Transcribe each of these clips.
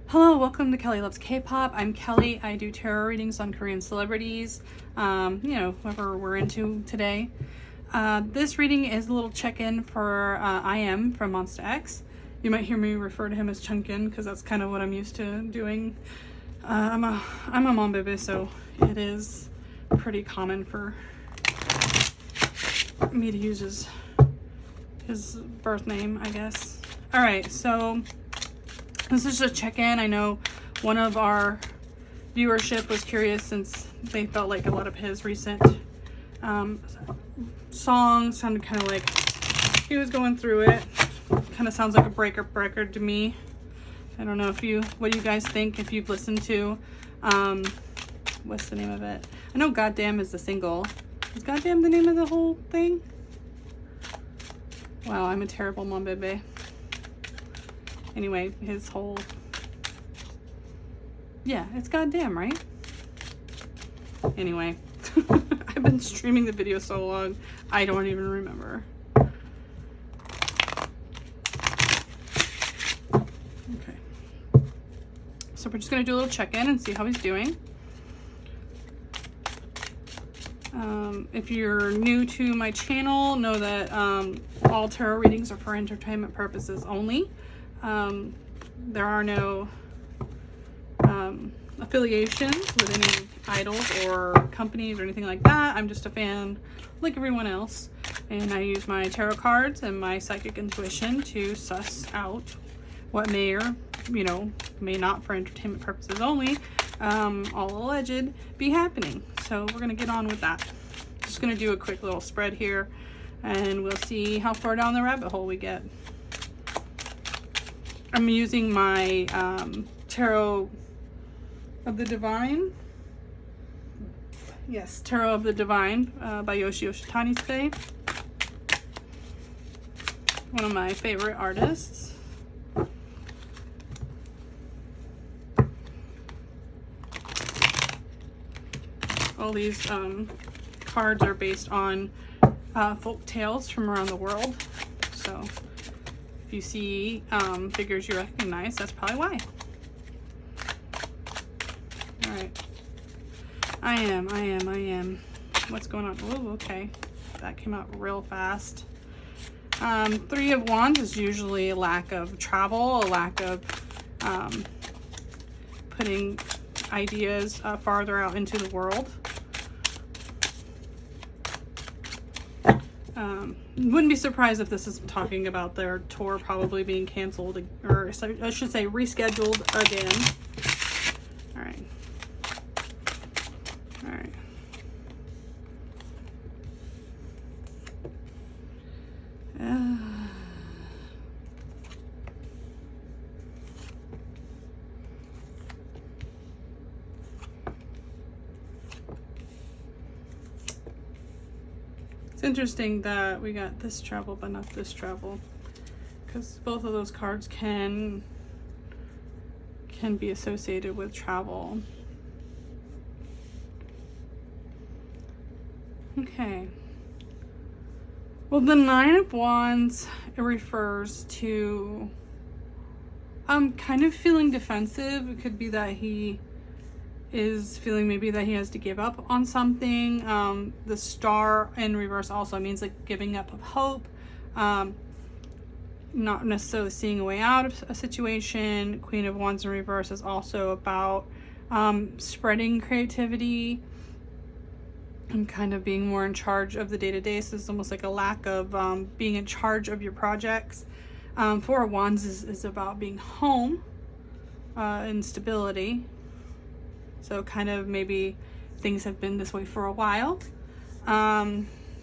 Hello, welcome to Kelly Loves K-Pop. I'm Kelly. I do tarot readings on Korean celebrities, whoever we're into today. This reading is a little check-in for I Am from Monsta X. You might hear me refer to him as Chunkin because that's kind of what I'm used to doing. I'm a mom baby, so it is pretty common for me to use his birth name, I guess. All right, so this is just a check-in. I know one of our viewership was curious since they felt like a lot of his recent songs sounded kind of like he was going through it. Kind of sounds like a breakup record to me. I don't know what do you guys think if you've listened to, what's the name of it? I know Goddamn is the single. Is Goddamn the name of the whole thing? Wow, I'm a terrible mom baby. Anyway, his whole, yeah, it's Goddamn, right? Anyway, I've been streaming the video so long, I don't even remember. Okay. So we're just gonna do a little check-in and see how he's doing. If you're new to my channel, know that all tarot readings are for entertainment purposes only. There are no affiliations with any idols or companies or anything like that. I'm just a fan like everyone else, and I use my tarot cards and my psychic intuition to suss out what may or may not, for entertainment purposes only, all alleged, be happening. So we're gonna get on with that. Just gonna do a quick little spread here and we'll see how far down the rabbit hole we get. I'm using my Tarot of the Divine. Yes, Tarot of the Divine by Yoshi Yoshitani today. One of my favorite artists. All these cards are based on folk tales from around the world. So if you see figures you recognize, that's probably why. All right. I am. What's going on? Oh, okay. That came out real fast. Three of Wands is usually a lack of travel, a lack of putting ideas farther out into the world. Wouldn't be surprised if this is talking about their tour probably being canceled, or I should say rescheduled again. All right. All right. It's interesting that we got this travel but not this travel, because both of those cards can be associated with travel. Okay. Well, the Nine of Wands, it refers to kind of feeling defensive. It could be that he is feeling maybe that he has to give up on something. The Star in reverse also means like giving up of hope, not necessarily seeing a way out of a situation. Queen of Wands in reverse is also about spreading creativity and kind of being more in charge of the day-to-day. So it's almost like a lack of being in charge of your projects. Four of Wands is about being home and stability. So kind of maybe things have been this way for a while.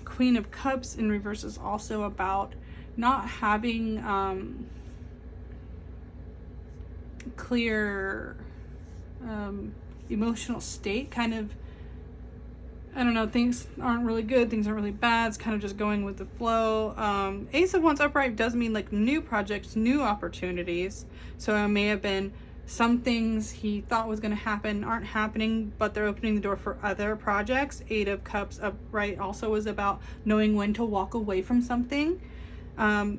Queen of Cups in reverse is also about not having clear emotional state. Kind of, I don't know, things aren't really good, things aren't really bad. It's kind of just going with the flow. Ace of Wands upright does mean like new projects, new opportunities. So it may have been some things he thought was going to happen aren't happening, but they're opening the door for other projects. Eight of Cups upright also is about knowing when to walk away from something.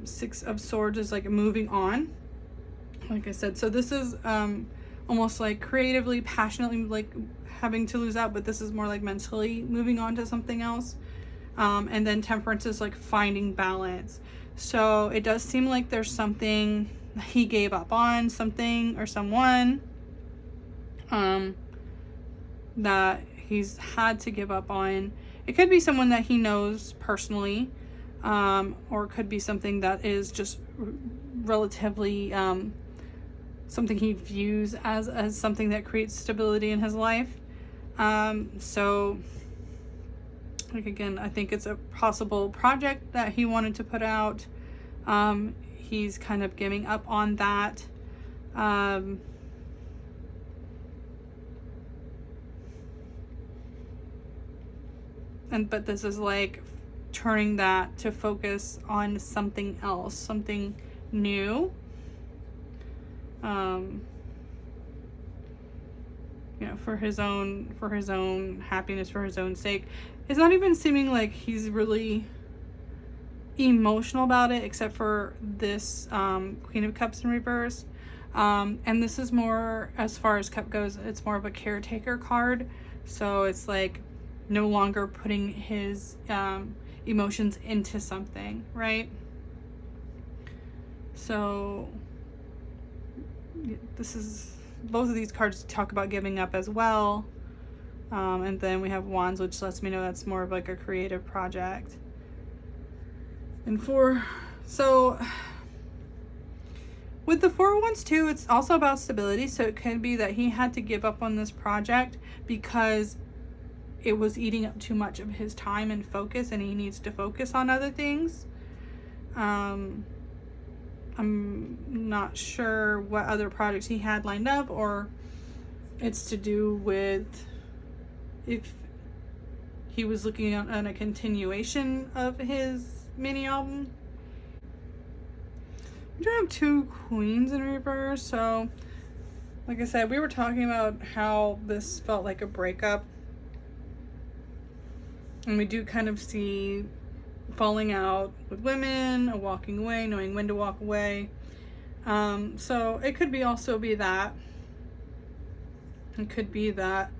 Six of Swords is like moving on. like I said, so this is almost like creatively, passionately, like having to lose out, but this is more like mentally moving on to something else. And then Temperance is like finding balance. So it does seem like there's something he gave up on, something or someone that he's had to give up on. It could be someone that he knows personally, or it could be something that is just relatively something he views as something that creates stability in his life. So like again, I think it's a possible project that he wanted to put out. He's kind of giving up on that. But this is like turning that to focus on something else, something new. You know, for his own happiness, for his own sake. It's not even seeming like he's really emotional about it, except for this Queen of Cups in reverse. And this is more, as far as Cup goes, it's more of a caretaker card. So it's like no longer putting his emotions into something, right? So this is, both of these cards talk about giving up as well. And then we have Wands, which lets me know that's more of like a creative project. And so with the Four of Wands too, it's also about stability. So it could be that he had to give up on this project because it was eating up too much of his time and focus, and he needs to focus on other things. I'm not sure what other projects he had lined up, or it's to do with if he was looking at a continuation of his mini album. We do have two Queens in reverse. So like I said, we were talking about how this felt like a breakup, and we do kind of see falling out with women, a walking away, knowing when to walk away. So it could be also be that. It could be that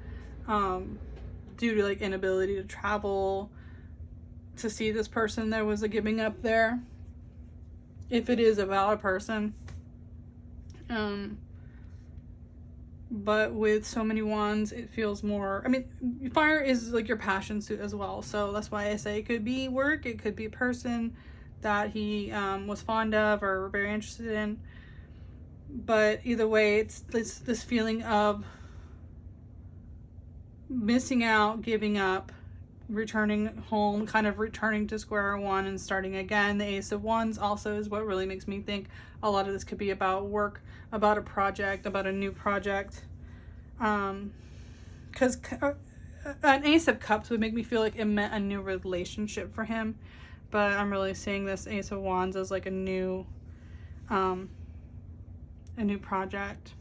due to like inability to travel to see this person, there was a giving up there, if it is a valid person. But with so many wands, it feels more, I mean, fire is like your passion suit as well. So that's why I say it could be work, it could be a person that he was fond of or very interested in. But either way, it's this feeling of missing out, giving up, returning home, kind of returning to square one and starting again. The Ace of Wands also is what really makes me think a lot of this could be about work, about a project, about a new project. Because an Ace of Cups would make me feel like it meant a new relationship for him, but I'm really seeing this Ace of Wands as like a new project.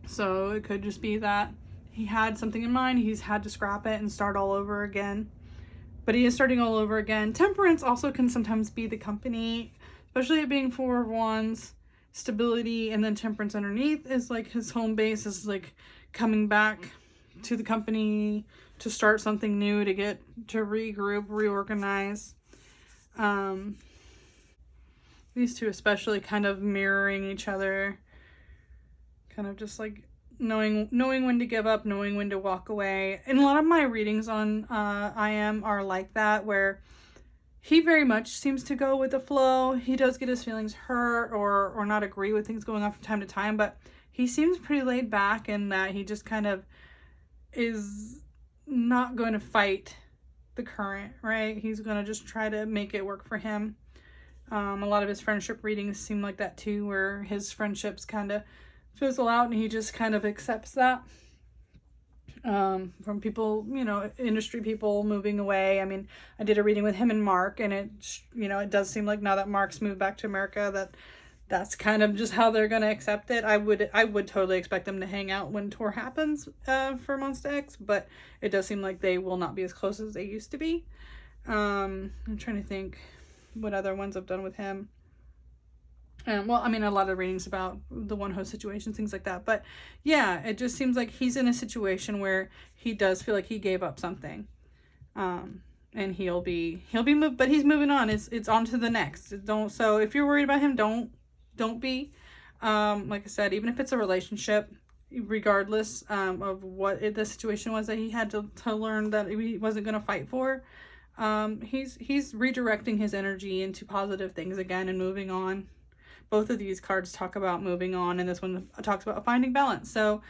So it could just be that he had something in mind, he's had to scrap it and start all over again. But he is starting all over again. Temperance also can sometimes be the company, especially it being Four of Wands, stability, and then Temperance underneath is like his home base, is like coming back to the company to start something new, to get to regroup, reorganize. These two especially kind of mirroring each other, kind of just like knowing when to give up, knowing when to walk away. And a lot of my readings on IM are like that, where he very much seems to go with the flow. He does get his feelings hurt or not agree with things going on from time to time, but he seems pretty laid back in that he just kind of is not going to fight the current, right? He's going to just try to make it work for him. A lot of his friendship readings seem like that too, where his friendships kind of fizzle out and he just kind of accepts that. From people, you know, industry people moving away. I mean, I did a reading with him and Mark, and it, you know, it does seem like now that Mark's moved back to America, that's kind of just how they're going to accept it. I would totally expect them to hang out when tour happens for Monsta X, but it does seem like they will not be as close as they used to be. I'm trying to think what other ones I've done with him. Well, I mean, a lot of readings about the one host situation, things like that. But yeah, it just seems like he's in a situation where he does feel like he gave up something. And he'll be moved, but he's moving on. It's on to the next. So if you're worried about him, don't be. Like I said, even if it's a relationship, regardless of what the situation was that he had to learn that he wasn't going to fight for, he's redirecting his energy into positive things again and moving on. Both of these cards talk about moving on, and this one talks about finding balance. So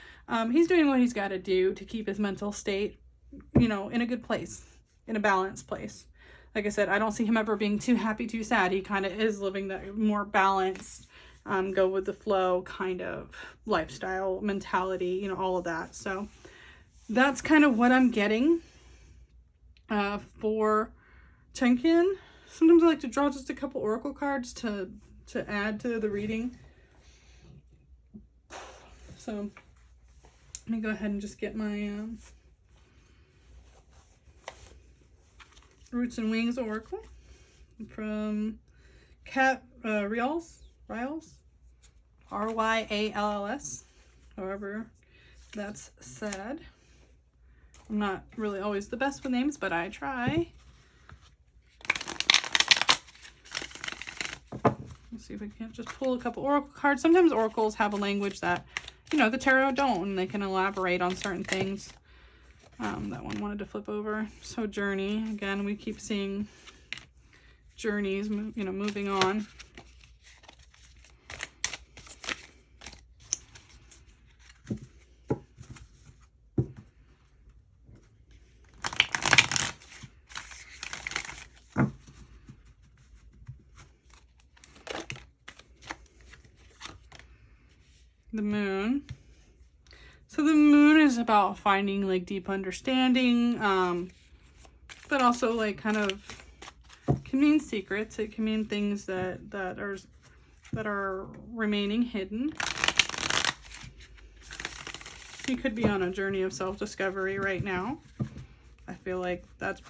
he's doing what he's got to do to keep his mental state, in a good place, in a balanced place. Like I said, I don't see him ever being too happy, too sad. He kind of is living that more balanced, go with the flow kind of lifestyle mentality, all of that. So that's kind of what I'm getting for Chenkin. Sometimes I like to draw just a couple oracle cards to add to the reading. So let me go ahead and just get my Roots and Wings oracle from Ryalls, Ryalls, however that's said. I'm not really always the best with names, but I try. Let's see if we can't just pull a couple oracle cards. Sometimes oracles have a language that, the tarot don't, and they can elaborate on certain things. That one wanted to flip over. So journey, again, we keep seeing journeys, moving on. The moon. So the moon is about finding like deep understanding, but also like kind of can mean secrets. It can mean things that are remaining hidden. He could be on a journey of self-discovery right now. I feel like that's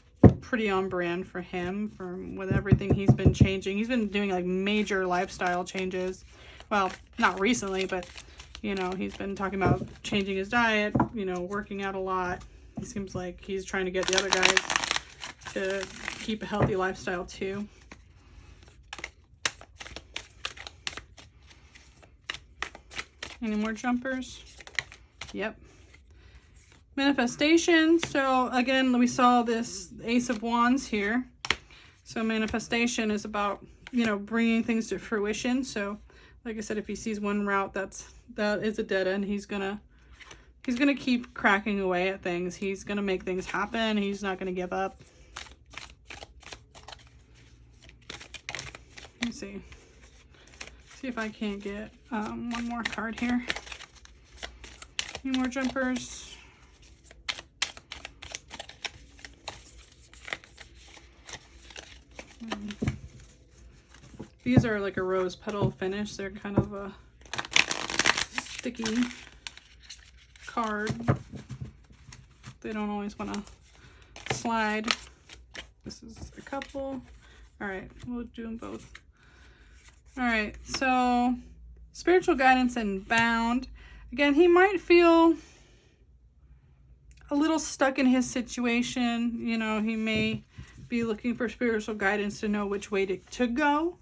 pretty on brand for him, from with everything he's been changing. He's been doing like major lifestyle changes. Well, not recently, but he's been talking about changing his diet, working out a lot. He seems like he's trying to get the other guys to keep a healthy lifestyle too. Any more jumpers? Yep. Manifestation. So again, we saw this Ace of Wands here. So manifestation is about, bringing things to fruition. So like I said, if he sees one route that is a dead end, he's gonna keep cracking away at things. He's gonna make things happen. He's not gonna give up. Let me see if I can't get one more card here. Any more jumpers? These are like a rose petal finish. They're kind of a sticky card. They don't always want to slide. This is a couple. All right, we'll do them both. All right, so spiritual guidance and bound. Again, he might feel a little stuck in his situation. He may be looking for spiritual guidance to know which way to go.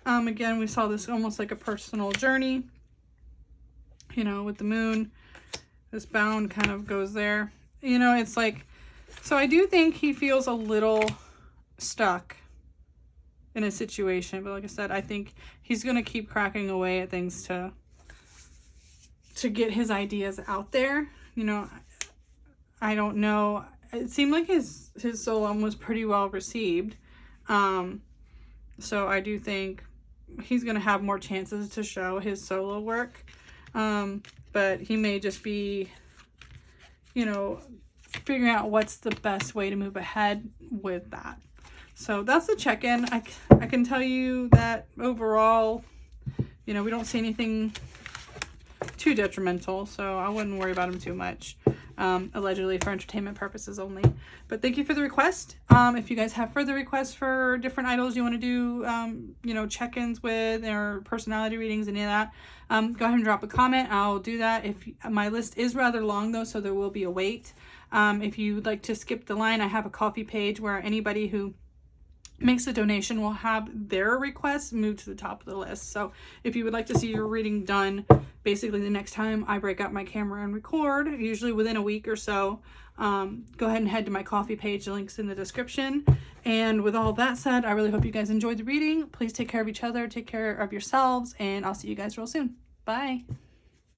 Again, we saw this almost like a personal journey, with the moon. This bound kind of goes there. It's like, so I do think he feels a little stuck in a situation. But like I said, I think he's going to keep cracking away at things to get his ideas out there. I don't know. It seemed like his solo was pretty well received. So I do think he's going to have more chances to show his solo work. But he may just be, figuring out what's the best way to move ahead with that. So that's the check-in. I can tell you that overall, we don't see anything too detrimental, so I wouldn't worry about them too much. Allegedly for entertainment purposes only. But thank you for the request. If you guys have further requests for different idols you want to do, you know, check-ins with, or personality readings, any of that, go ahead and drop a comment. I'll do that. If my list is rather long though, so there will be a wait. If you'd like to skip the line, I have a Ko-fi page where anybody who makes a donation will have their requests moved to the top of the list. So if you would like to see your reading done basically the next time I break out my camera and record, usually within a week or so, go ahead and head to my Ko-fi page. The link's in the description. And with all that said, I really hope you guys enjoyed the reading. Please take care of each other, take care of yourselves, and I'll see you guys real soon. Bye.